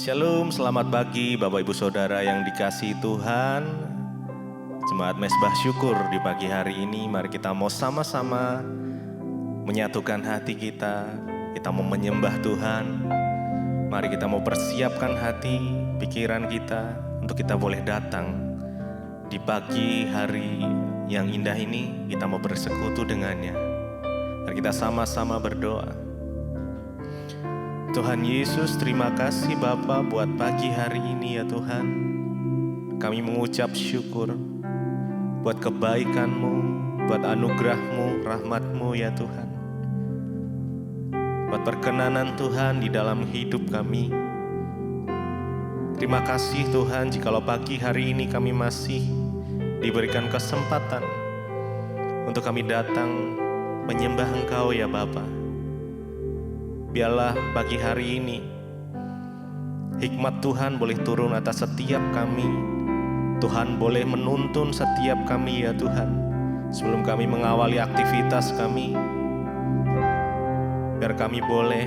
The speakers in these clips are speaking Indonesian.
Shalom, selamat pagi Bapak Ibu Saudara yang dikasihi Tuhan. Jemaat Mesbah Syukur di pagi hari ini, mari kita mau sama-sama menyatukan hati kita. Kita mau menyembah Tuhan. Mari kita mau persiapkan hati, pikiran kita untuk kita boleh datang di pagi hari yang indah ini. Kita mau bersekutu dengannya. Mari kita sama-sama berdoa. Tuhan Yesus, terima kasih Bapa buat pagi hari ini ya Tuhan. Kami mengucap syukur buat kebaikan-Mu, buat anugerah-Mu, rahmat-Mu ya Tuhan. Buat perkenanan Tuhan di dalam hidup kami. Terima kasih Tuhan jikalau pagi hari ini kami masih diberikan kesempatan untuk kami datang menyembah Engkau ya Bapa. Biarlah pagi hari ini hikmat Tuhan boleh turun atas setiap kami. Tuhan boleh menuntun setiap kami ya Tuhan. Sebelum kami mengawali aktivitas kami, biar kami boleh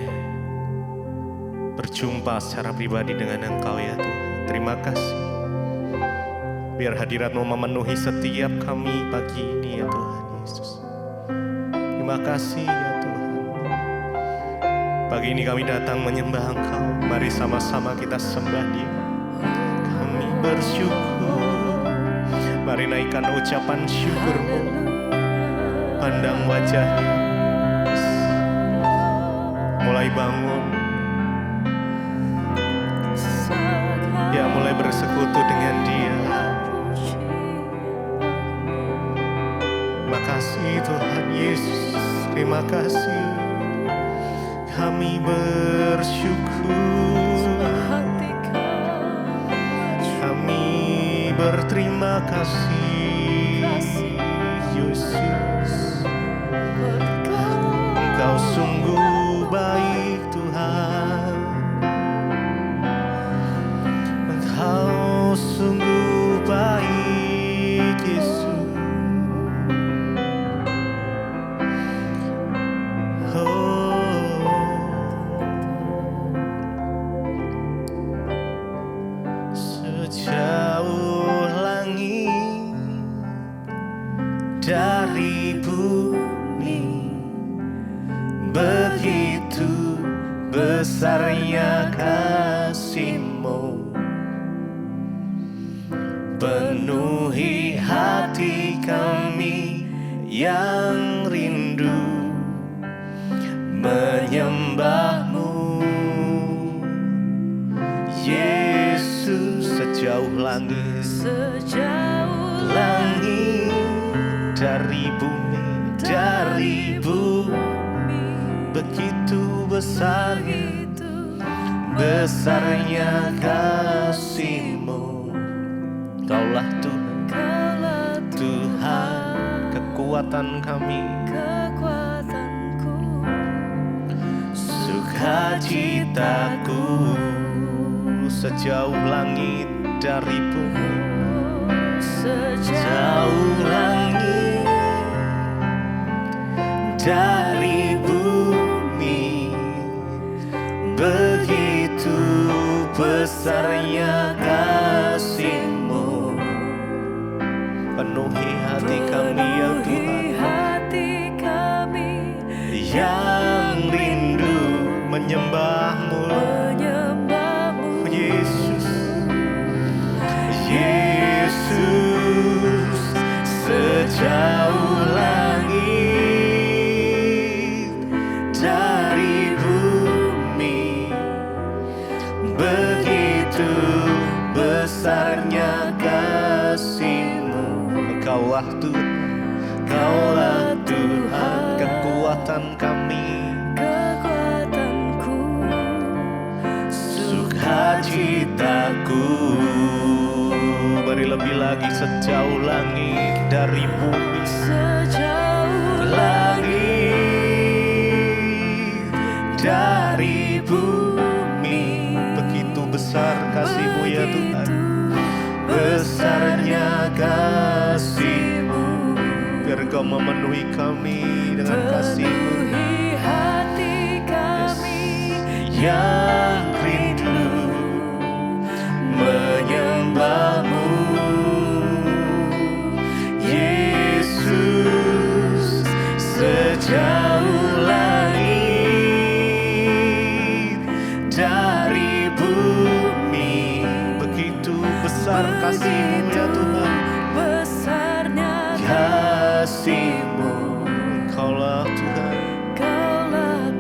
berjumpa secara pribadi dengan Engkau ya Tuhan. Terima kasih. Biar hadirat-Mu memenuhi setiap kami pagi ini ya Tuhan Yesus. Terima kasih ya Tuhan. Pagi ini kami datang menyembah Engkau. Mari sama-sama kita sembah Dia. Kami bersyukur. Mari naikkan ucapan syukur-Mu. Pandang wajah-Nya. Mulai bangun. Ya, mulai bersekutu dengan Dia. Terima kasih Tuhan Yesus. Terima kasih. Kami bersyukur, kami berterima kasih, Yesus. Engkau sungguh baik Tuhan, Engkau sungguh baik Yesus. Dari bumi begitu besarnya kasih-Mu, penuhi hati kami yang rindu menyembah-Mu. Yesus, sejauh langit, dari bumi begitu besar, besarnya kasih-Mu. Kaulah Tuhan, kekuatan kami, sukacitaku. Sejauh langit dari bumi, sejauh langit dari bumi, begitu besarnya kasih-Mu. Penuhi hati kami ya Tuhan, yang rindu menyembah-Mu, Yesus. Yesus, sejauh langit dari bumi, begitu besarnya kasih-Mu. Engkaulah Tuhan, kekuatan kami, sukacitaku. Beri lebih lagi, sejauh langit dari bumi, sejauh langit dari bumi, begitu besar kasih-Mu ya Tuhan, besarnya kasih-Mu. Biar Engkau memenuhi kami dengan kasih-Mu, yang rindu besar kasih-Mu ya Tuhan. Besarnya Kasih-Mu, Engkaulah Tuhan.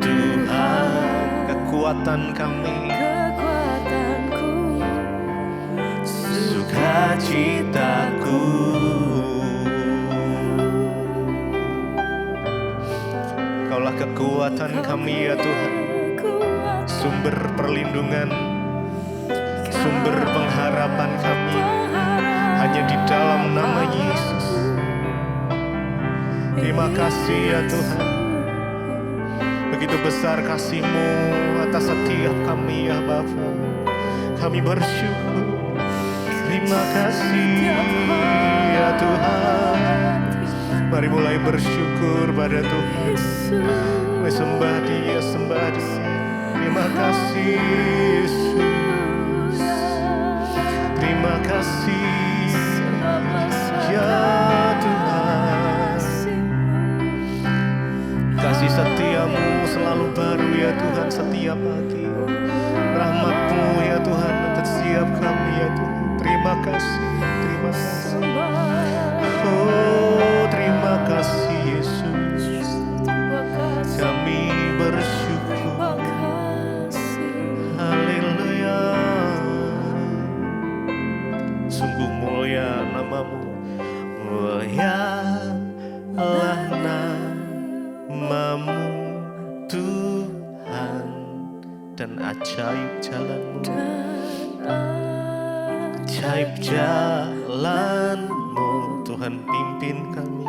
Tuhan, kekuatan kami, kekuatanku, sukacitaku. Engkaulah kekuatan kami ya Tuhan. Sumber perlindungan, sumber pengharapan kami hanya di dalam nama Yesus. Terima kasih ya Tuhan. Begitu besar kasih-Mu atas setiap kami ya Bapa. Kami bersyukur. Terima kasih ya Tuhan. Mari mulai bersyukur pada Tuhan. Mari sembah Dia, sembah Dia. Terima kasih Yesus. Terima kasih ya Tuhan. Kasih setia-Mu selalu baru ya Tuhan setiap pagi. Rahmat-Mu ya Tuhan atas setiap kami ya Tuhan. Terima kasih, terima kasih. Oh, terima kasih Yesus. Kami bersyukur. Haleluya. Sungguh mulia nama-Mu. Mulialah nama-Mu Tuhan, dan ajaib jalan-Mu. Ajaib jalan-Mu Tuhan, pimpin kami.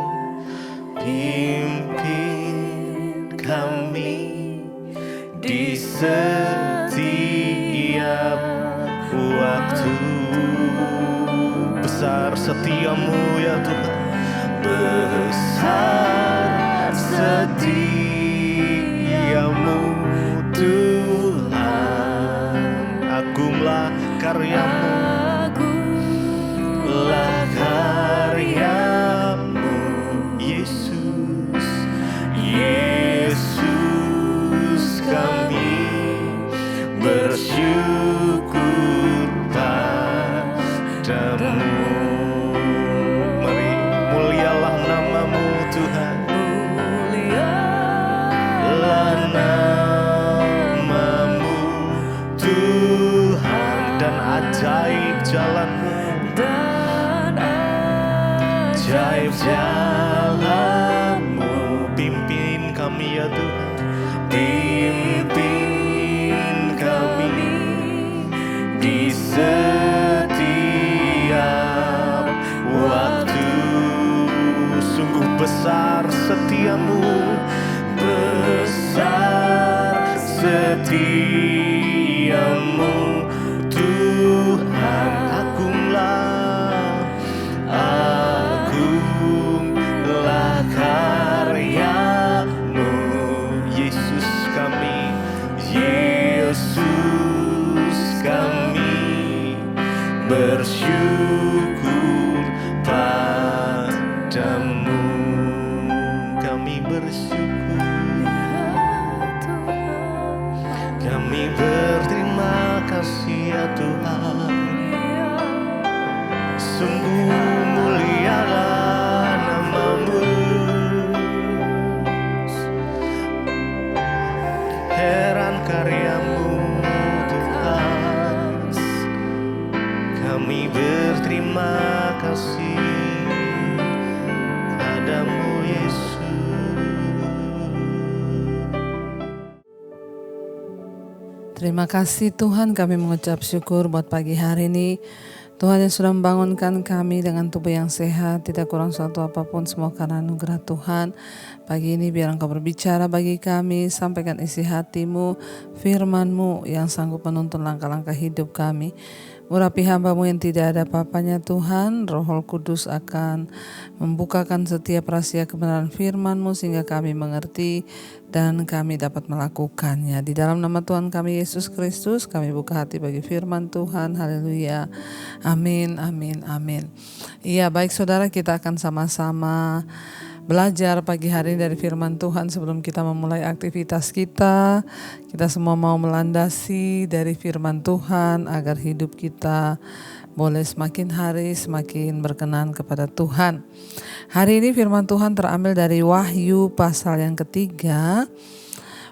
Pimpin kami di setiap waktu. Besar setia-Mu ya Tuhan. Besar setia-Mu Tuhan. Agunglah karya-Mu, lah karya-Mu Yesus. Yesus, kami bersyukur padamu. Mari mulialah nama-Mu Tuhan. Mulialah nama-Mu Tuhan, dan ajaib jalan-Mu. Ajaib jalan-Mu, pimpin kami ya Tuhan. Pimpin kami di setiap waktu. Sungguh besar setia-Mu, besar setia-Mu Tuhan. Agunglah karya-Mu Yesus, kami Yesus, kami bersyukur padamu. Kami bersyukur, kami berterima kasih ya Tuhan. Sungguh mulialah nama-Mu, heran karya-Mu Tuhan. Kami berterima kasih padamu Yesus. Terima kasih Tuhan, kami mengucap syukur buat pagi hari ini. Tuhan yang sudah membangunkan kami dengan tubuh yang sehat, tidak kurang suatu apapun, semua karena anugerah Tuhan. Pagi ini biar Engkau berbicara bagi kami, sampaikan isi hati-Mu, firman-Mu yang sanggup menuntun langkah-langkah hidup kami. Urapi hamba-Mu yang tidak ada apa-apanya Tuhan. Roh Kudus akan membukakan setiap rahasia kebenaran firman-Mu sehingga kami mengerti dan kami dapat melakukannya. Di dalam nama Tuhan kami Yesus Kristus, kami buka hati bagi firman Tuhan. Haleluya. Amin, amin, amin. Iya, baik saudara, kita akan sama-sama belajar pagi hari dari firman Tuhan. Sebelum kita memulai aktivitas kita semua mau melandasi dari firman Tuhan agar hidup kita boleh semakin hari semakin berkenan kepada Tuhan. Hari ini firman Tuhan terambil dari Wahyu pasal yang ketiga.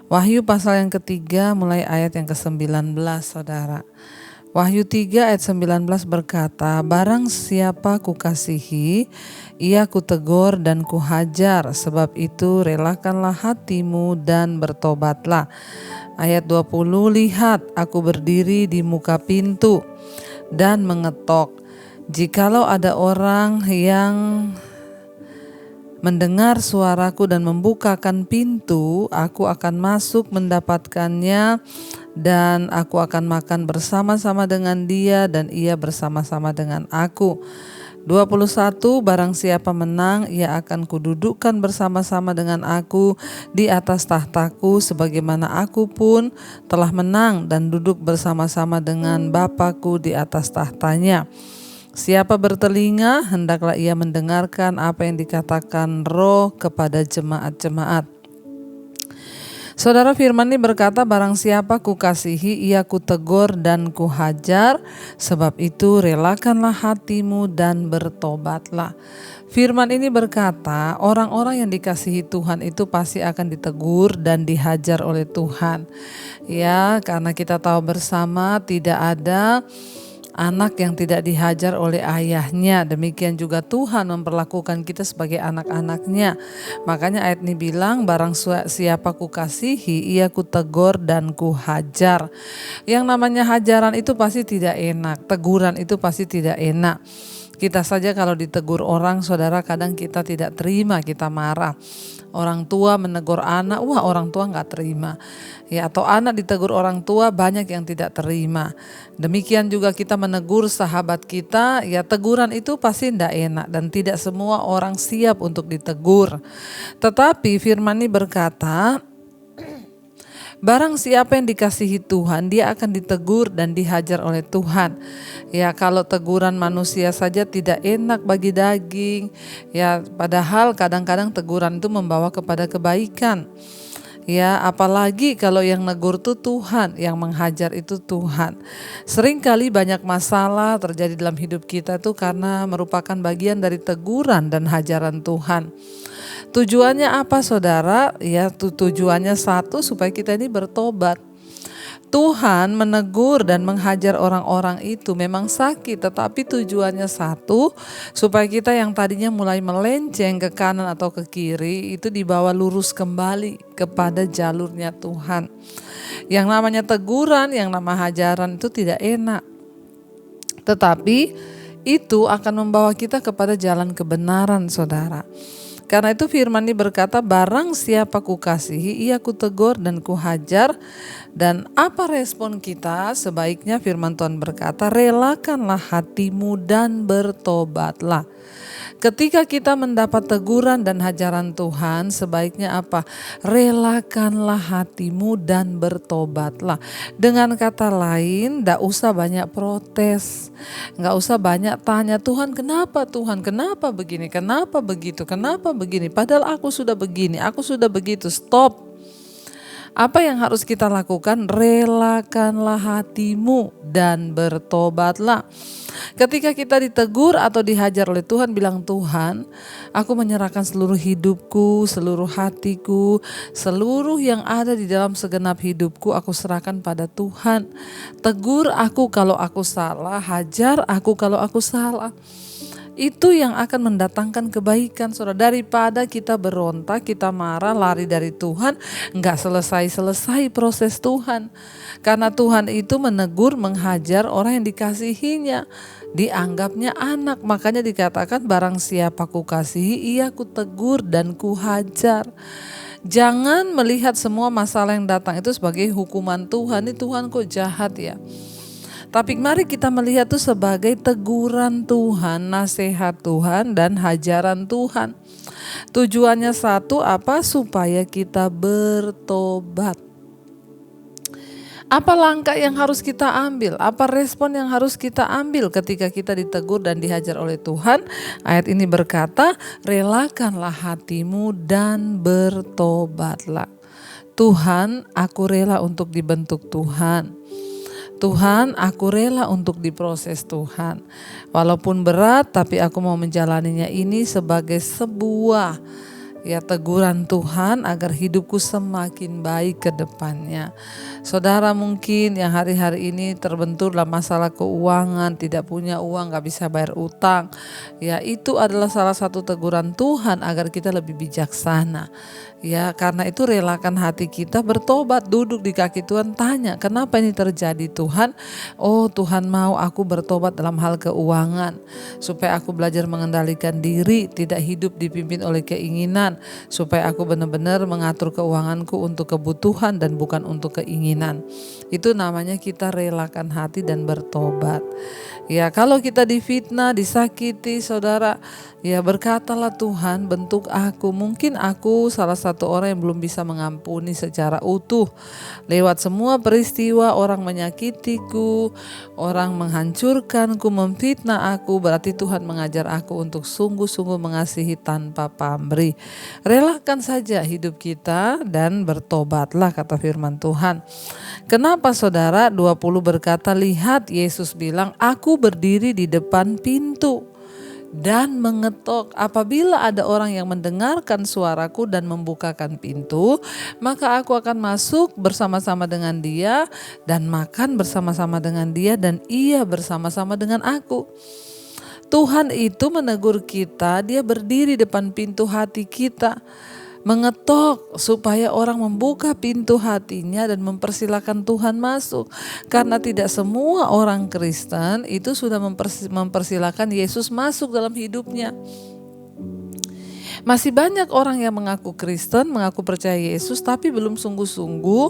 Wahyu pasal yang ketiga mulai ayat yang ke-19, saudara. Wahyu 3 ayat 19 berkata, "Barang siapa kukasihi, ia kutegur dan kuhajar, sebab itu relakanlah hatimu dan bertobatlah." Ayat 20, "Lihat, aku berdiri di muka pintu dan mengetok. Jikalau ada orang yang mendengar suaraku dan membukakan pintu, aku akan masuk mendapatkannya dan aku akan makan bersama-sama dengan dia dan ia bersama-sama dengan aku." 21, "Barang siapa menang, ia akan kududukkan bersama-sama dengan aku di atas tahtaku, sebagaimana aku pun telah menang dan duduk bersama-sama dengan Bapa-Ku di atas tahtanya. Siapa bertelinga, hendaklah ia mendengarkan apa yang dikatakan Roh kepada jemaat-jemaat." Saudara, firman ini berkata, "Barang siapa kukasihi, ia kutegur dan kuhajar, sebab itu relakanlah hatimu dan bertobatlah." Firman ini berkata, orang-orang yang dikasihi Tuhan itu pasti akan ditegur dan dihajar oleh Tuhan. Ya, karena kita tahu bersama tidak ada anak yang tidak dihajar oleh ayahnya. Demikian juga Tuhan memperlakukan kita sebagai anak-anaknya. Makanya ayat ini bilang, "Barang siapa kukasihi, ia kutegur dan kuhajar." Yang namanya hajaran itu pasti tidak enak. Teguran itu pasti tidak enak. Kita saja kalau ditegur orang, saudara, kadang kita tidak terima, kita marah. Orang tua menegur anak, wah orang tua gak terima. Ya, atau anak ditegur orang tua, banyak yang tidak terima. Demikian juga kita menegur sahabat kita, ya teguran itu pasti tidak enak dan tidak semua orang siap untuk ditegur. Tetapi firman ini berkata, barang siapa yang dikasihi Tuhan, dia akan ditegur dan dihajar oleh Tuhan. Ya, kalau teguran manusia saja tidak enak bagi daging, ya padahal kadang-kadang teguran itu membawa kepada kebaikan. Ya, apalagi kalau yang negur itu Tuhan, yang menghajar itu Tuhan. Seringkali banyak masalah terjadi dalam hidup kita itu karena merupakan bagian dari teguran dan hajaran Tuhan. Tujuannya apa, saudara? Ya, tujuannya satu, supaya kita ini bertobat. Tuhan menegur dan menghajar orang-orang itu memang sakit, tetapi tujuannya satu, supaya kita yang tadinya mulai melenceng ke kanan atau ke kiri itu dibawa lurus kembali kepada jalurnya Tuhan. Yang namanya teguran, yang nama hajaran itu tidak enak, tetapi itu akan membawa kita kepada jalan kebenaran, saudara. Karena itu firman ini berkata, barang siapa kukasihi, ia kutegur dan kuhajar. Dan apa respon kita? Sebaiknya firman Tuhan berkata, relakanlah hatimu dan bertobatlah. Ketika kita mendapat teguran dan hajaran Tuhan, sebaiknya apa? Relakanlah hatimu dan bertobatlah. Dengan kata lain, gak usah banyak protes, gak usah banyak tanya, Tuhan kenapa begini, kenapa begitu, kenapa begini, padahal aku sudah begini, aku sudah begitu. Stop. Apa yang harus kita lakukan? Relakanlah hatimu dan bertobatlah. Ketika kita ditegur atau dihajar oleh Tuhan, bilang, Tuhan, aku menyerahkan seluruh hidupku, seluruh hatiku, seluruh yang ada di dalam segenap hidupku, aku serahkan pada Tuhan. Tegur aku kalau aku salah, hajar aku kalau aku salah. Itu yang akan mendatangkan kebaikan, saudara. Daripada kita berontak, kita marah, lari dari Tuhan, gak selesai-selesai proses Tuhan. Karena Tuhan itu menegur, menghajar orang yang dikasihinya, dianggapnya anak. Makanya dikatakan, barang siapa kukasihi, ia kutegur dan kuhajar. Jangan melihat semua masalah yang datang itu sebagai hukuman Tuhan. Ini Tuhan kok jahat ya. Tapi mari kita melihat itu sebagai teguran Tuhan, nasihat Tuhan, dan hajaran Tuhan. Tujuannya satu, apa? Supaya kita bertobat. Apa langkah yang harus kita ambil? Apa respon yang harus kita ambil ketika kita ditegur dan dihajar oleh Tuhan? Ayat ini berkata, relakanlah hatimu dan bertobatlah. Tuhan, aku rela untuk dibentuk Tuhan. Tuhan, aku rela untuk diproses Tuhan. Walaupun berat, tapi aku mau menjalaninya ini sebagai sebuah teguran Tuhan agar hidupku semakin baik ke depannya. Saudara mungkin yang hari-hari ini terbentur dalam masalah keuangan, tidak punya uang, gak bisa bayar utang. Itu adalah salah satu teguran Tuhan agar kita lebih bijaksana. Karena itu relakan hati kita bertobat, duduk di kaki Tuhan, tanya, kenapa ini terjadi Tuhan? Oh, Tuhan mau aku bertobat dalam hal keuangan, supaya aku belajar mengendalikan diri, tidak hidup dipimpin oleh keinginan, supaya aku benar-benar mengatur keuanganku untuk kebutuhan dan bukan untuk keinginan. Itu namanya kita relakan hati dan bertobat. Kalau kita difitnah, disakiti, saudara, berkatalah, Tuhan bentuk aku. Mungkin aku salah satu orang yang belum bisa mengampuni secara utuh. Lewat semua peristiwa orang menyakitiku, orang menghancurkanku, memfitnah aku, berarti Tuhan mengajar aku untuk sungguh-sungguh mengasihi tanpa pamrih. Relakan saja hidup kita dan bertobatlah, kata firman Tuhan. Kenapa saudara? 20 berkata, lihat Yesus bilang, aku berdiri di depan pintu dan mengetok. Apabila ada orang yang mendengarkan suaraku dan membukakan pintu, maka aku akan masuk bersama-sama dengan dia dan makan bersama-sama dengan dia dan ia bersama-sama dengan aku. Tuhan itu menegur kita, dia berdiri depan pintu hati kita, mengetok supaya orang membuka pintu hatinya dan mempersilakan Tuhan masuk. Karena tidak semua orang Kristen itu sudah mempersilakan Yesus masuk dalam hidupnya. Masih banyak orang yang mengaku Kristen, mengaku percaya Yesus, tapi belum sungguh-sungguh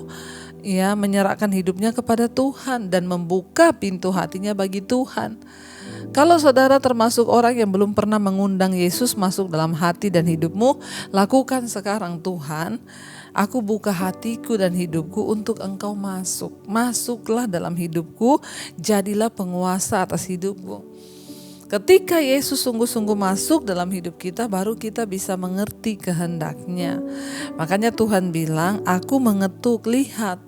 menyerahkan hidupnya kepada Tuhan dan membuka pintu hatinya bagi Tuhan. Kalau saudara termasuk orang yang belum pernah mengundang Yesus masuk dalam hati dan hidupmu, lakukan sekarang. Tuhan, aku buka hatiku dan hidupku untuk Engkau masuk. Masuklah dalam hidupku, jadilah penguasa atas hidupku. Ketika Yesus sungguh-sungguh masuk dalam hidup kita, baru kita bisa mengerti kehendaknya. Makanya Tuhan bilang, aku mengetuk, lihat,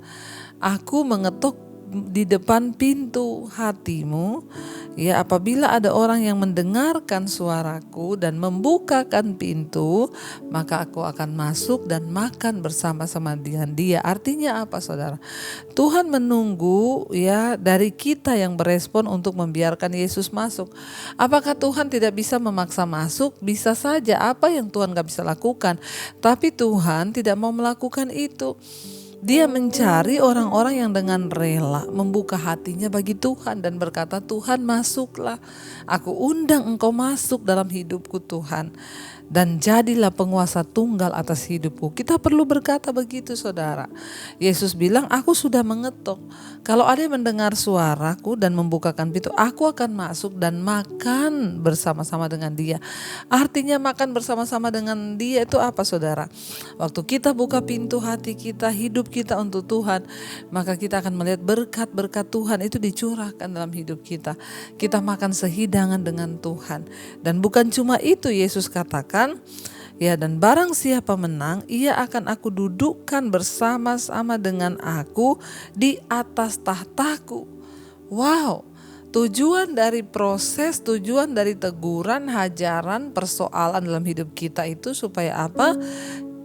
aku mengetuk di depan pintu hatimu. Apabila ada orang yang mendengarkan suaraku dan membukakan pintu, maka aku akan masuk dan makan bersama-sama dengan dia. Artinya apa, saudara? Tuhan menunggu dari kita yang berespon untuk membiarkan Yesus masuk. Apakah Tuhan tidak bisa memaksa masuk? Bisa saja. Apa yang Tuhan gak bisa lakukan? Tapi Tuhan tidak mau melakukan itu. Dia mencari orang-orang yang dengan rela membuka hatinya bagi Tuhan dan berkata, Tuhan masuklah, aku undang Engkau masuk dalam hidupku Tuhan. Dan jadilah penguasa tunggal atas hidupku. Kita perlu berkata begitu, saudara. Yesus bilang, aku sudah mengetok. Kalau ada yang mendengar suaraku dan membukakan pintu, aku akan masuk dan makan bersama-sama dengan dia. Artinya makan bersama-sama dengan dia itu apa, saudara? Waktu kita buka pintu hati kita, hidup kita untuk Tuhan, maka kita akan melihat berkat-berkat Tuhan itu dicurahkan dalam hidup kita. Kita makan sehidangan dengan Tuhan. Dan bukan cuma itu, Yesus katakan, dan barang siapa menang, ia akan aku dudukkan bersama-sama dengan aku di atas tahtaku. Wow, tujuan dari proses, tujuan dari teguran, hajaran, persoalan dalam hidup kita itu supaya apa?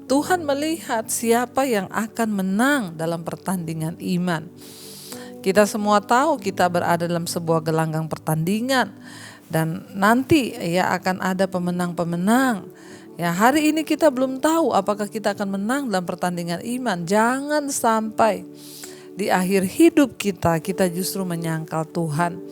Tuhan melihat siapa yang akan menang dalam pertandingan iman. Kita semua tahu kita berada dalam sebuah gelanggang pertandingan. Dan nanti akan ada pemenang-pemenang. Hari ini kita belum tahu apakah kita akan menang dalam pertandingan iman. Jangan sampai di akhir hidup kita justru menyangkal Tuhan.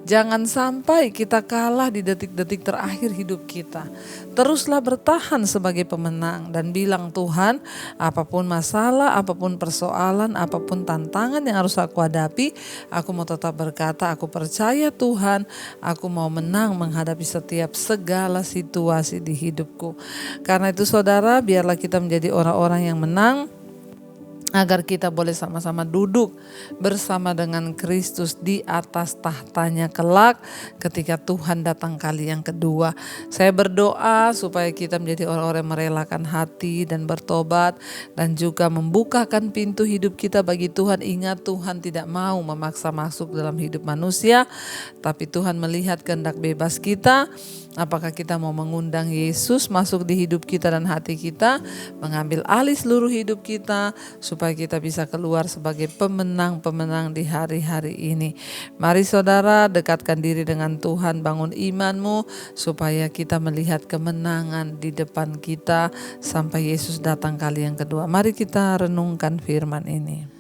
Jangan sampai kita kalah di detik-detik terakhir hidup kita. Teruslah bertahan sebagai pemenang dan bilang, Tuhan, apapun masalah, apapun persoalan, apapun tantangan yang harus aku hadapi, aku mau tetap berkata, aku percaya Tuhan, aku mau menang menghadapi setiap segala situasi di hidupku. Karena itu saudara, biarlah kita menjadi orang-orang yang menang. agar kita boleh sama-sama duduk bersama dengan Kristus di atas tahtanya kelak ketika Tuhan datang kali yang kedua. Saya berdoa supaya kita menjadi orang-orang yang merelakan hati dan bertobat dan juga membukakan pintu hidup kita bagi Tuhan. Ingat, Tuhan tidak mau memaksa masuk dalam hidup manusia, tapi Tuhan melihat kehendak bebas kita. Apakah kita mau mengundang Yesus masuk di hidup kita dan hati kita, mengambil alih seluruh hidup kita, supaya kita bisa keluar sebagai pemenang-pemenang di hari-hari ini. Mari saudara, dekatkan diri dengan Tuhan, bangun imanmu, supaya kita melihat kemenangan di depan kita sampai Yesus datang kali yang kedua. Mari kita renungkan firman ini.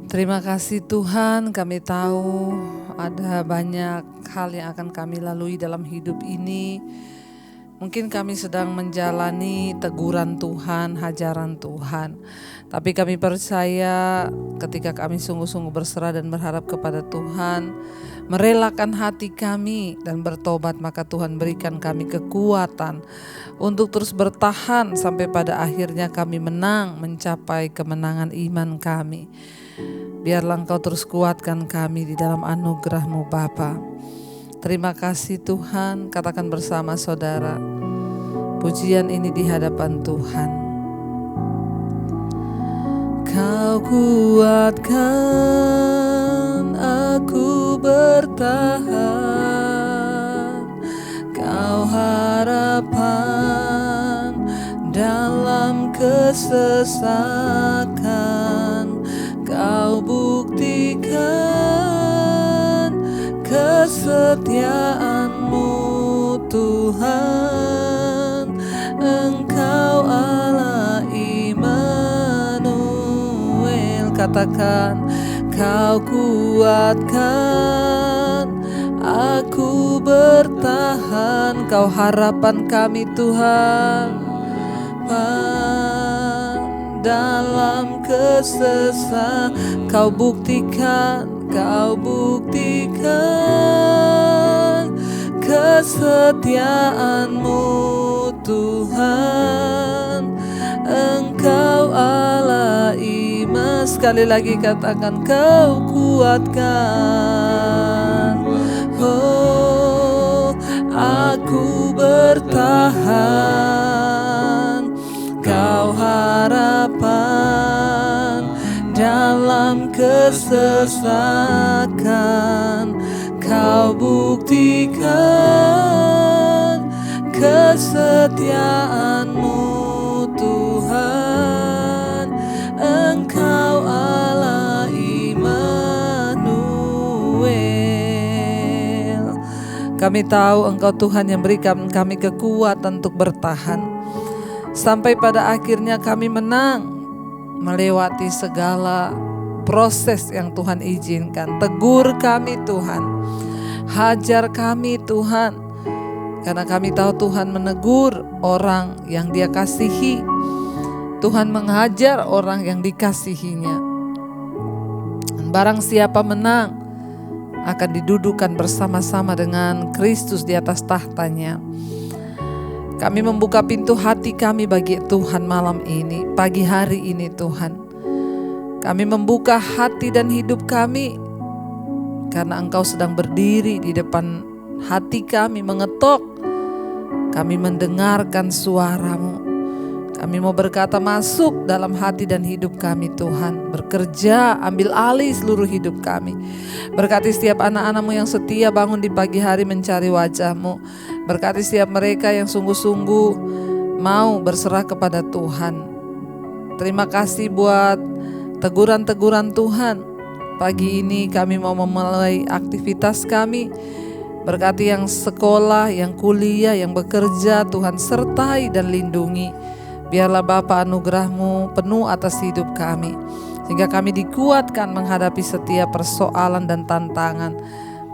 Terima kasih Tuhan, kami tahu ada banyak hal yang akan kami lalui dalam hidup ini. Mungkin kami sedang menjalani teguran Tuhan, hajaran Tuhan. Tapi kami percaya ketika kami sungguh-sungguh berserah dan berharap kepada Tuhan, merelakan hati kami dan bertobat, maka Tuhan berikan kami kekuatan untuk terus bertahan sampai pada akhirnya kami menang, mencapai kemenangan iman kami. Biarlah Engkau terus kuatkan kami di dalam anugerah-Mu Bapa. Terima kasih Tuhan, katakan bersama saudara, pujian ini di hadapan Tuhan. Kau kuatkan aku bertahan, Kau harapan dalam kesesakan, Kau buktikan kesetiaan-Mu Tuhan. Engkau Allah Immanuel. Katakan, Kau kuatkan aku bertahan, Kau harapan kami Tuhan. Dalam kesesakan, Kau buktikan kesetiaan-Mu Tuhan. Engkau Allah Immanuel. Sekali lagi katakan, Kau kuatkan. Oh, aku bertahan, Kau harapan dalam kesesakan, Kau buktikan kesetiaan-Mu Tuhan. Engkau Allah Immanuel. Kami tahu Engkau Tuhan yang berikan kami kekuatan untuk bertahan sampai pada akhirnya kami menang, melewati segala proses yang Tuhan izinkan. Tegur kami Tuhan, hajar kami Tuhan, karena kami tahu Tuhan menegur orang yang Dia kasihi. Tuhan menghajar orang yang dikasihinya. Barang siapa menang akan didudukan bersama-sama dengan Kristus di atas tahtanya. Kami membuka pintu hati kami bagi Tuhan malam ini, pagi hari ini Tuhan. Kami membuka hati dan hidup kami karena Engkau sedang berdiri di depan hati kami, mengetok. Kami mendengarkan suara-Mu. Kami mau berkata, masuk dalam hati dan hidup kami Tuhan. Bekerja, ambil alih seluruh hidup kami. Berkati setiap anak-anak-Mu yang setia bangun di pagi hari mencari wajah-Mu. Berkati setiap mereka yang sungguh-sungguh mau berserah kepada Tuhan. Terima kasih buat teguran-teguran Tuhan. Pagi ini kami mau memulai aktivitas kami. Berkati yang sekolah, yang kuliah, yang bekerja, Tuhan sertai dan lindungi. Biarlah Bapa anugerah-Mu penuh atas hidup kami, sehingga kami dikuatkan menghadapi setiap persoalan dan tantangan.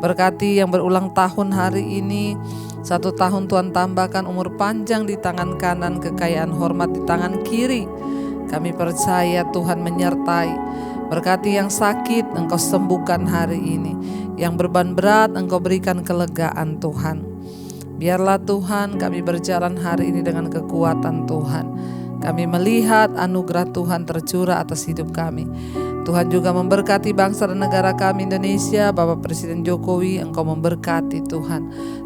Berkati yang berulang tahun hari ini, 1 tahun Tuhan tambahkan umur panjang di tangan kanan, kekayaan hormat di tangan kiri. Kami percaya Tuhan menyertai. Berkati yang sakit Engkau sembuhkan hari ini, yang beban berat Engkau berikan kelegaan Tuhan. Biarlah Tuhan kami berjalan hari ini dengan kekuatan Tuhan. kami melihat anugerah Tuhan tercurah atas hidup kami. Tuhan juga memberkati bangsa dan negara kami Indonesia. Bapak Presiden Jokowi, Engkau memberkati Tuhan.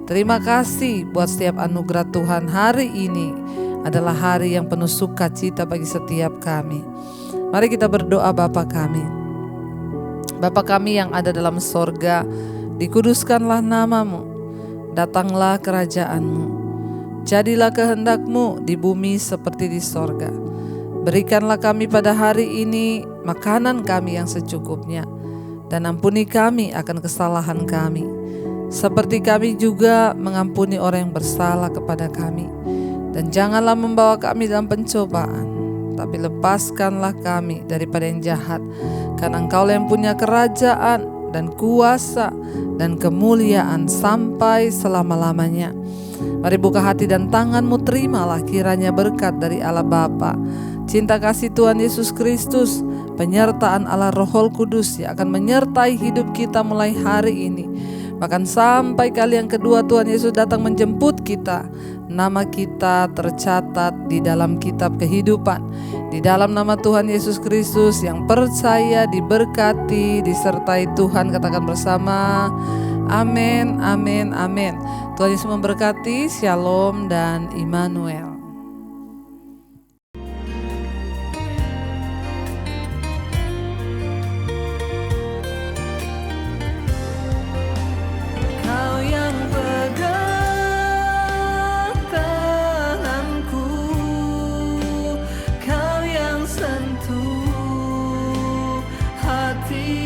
Terima kasih buat setiap anugerah Tuhan. Hari ini adalah hari yang penuh sukacita bagi setiap kami. Mari kita berdoa. Bapa kami, Bapa kami yang ada dalam sorga, dikuduskanlah namamu, datanglah kerajaan-Mu. Jadilah kehendak-Mu di bumi seperti di sorga. Berikanlah kami pada hari ini makanan kami yang secukupnya, dan ampuni kami akan kesalahan kami, seperti kami juga mengampuni orang yang bersalah kepada kami. Dan janganlah membawa kami dalam pencobaan, tapi lepaskanlah kami daripada yang jahat. Karena Engkau yang punya kerajaan dan kuasa dan kemuliaan sampai selama-lamanya. Mari buka hati dan tanganmu, terimalah kiranya berkat dari Allah Bapa, cinta kasih Tuhan Yesus Kristus, penyertaan Allah Roh Kudus yang akan menyertai hidup kita mulai hari ini, bahkan sampai kali yang kedua Tuhan Yesus datang menjemput kita. Nama kita tercatat di dalam kitab kehidupan. Di dalam nama Tuhan Yesus Kristus yang percaya, diberkati, disertai Tuhan, katakan bersama, amin, amin, amin. Tuhan Yesus memberkati. Shalom dan Immanuel. Kau yang pegang tanganku, Kau yang sentuh hati